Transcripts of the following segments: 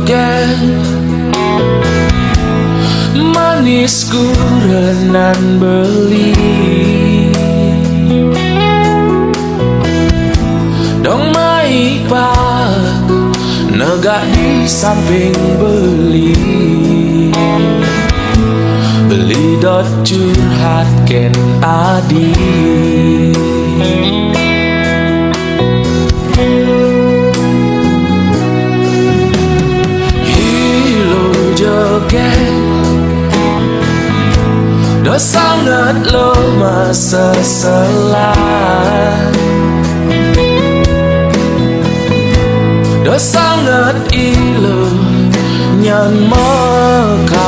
joget manis kurenan beli dong maipa negak di samping beli dot curhat ken adi hilo joget do sangat lo masa selah do sangat ilo nyan mekangan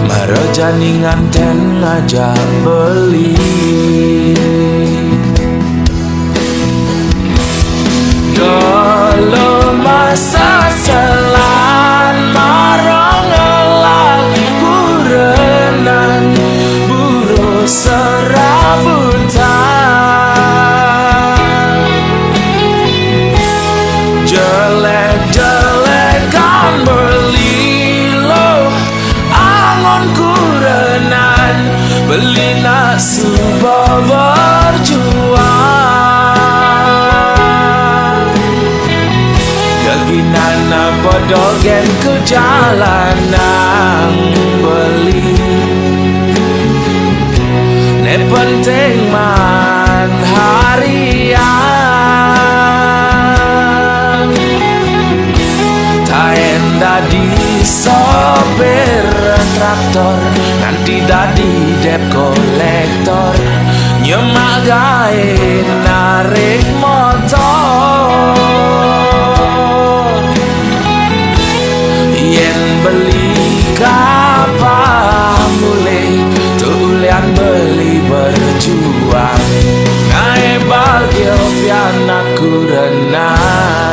Marojani nganten ngajak beli dolo masa selan marong ngelak kurenan buru serabutan jelek-jelekan beli lo angon kurenan beli nak subuh berjuang keginan podogen ke jalanan beli ne penting man harian taen dadi sopir traktor nanti dadi debt kolektor nyemak gawe narik motor yen beli kapal mulai tulian beli berjuang nae bagio piana kurenan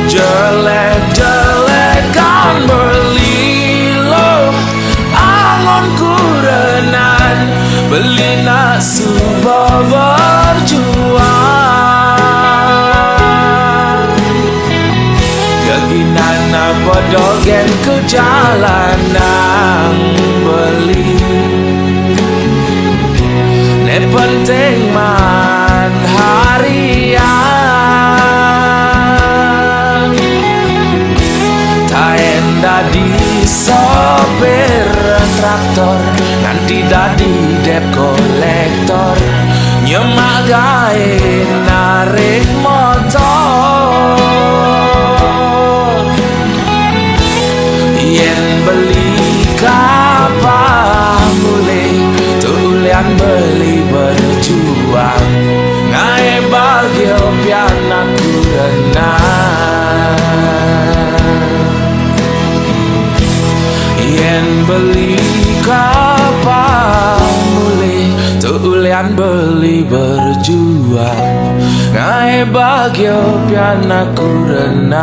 jelek-jelekan beli lo angon kurenan beli nak subuh berjuang keginan podogen ke jalanan beli ne penting man harian taen dadi sopir traktor nanti dadi debt kolektor nyemak gawe narik motor yen beli kapal mulai tulian beli berjuang ngae bagio piana kurenan yen beli kapal mulai tulian beli berjuang ngae bagio piana kurenan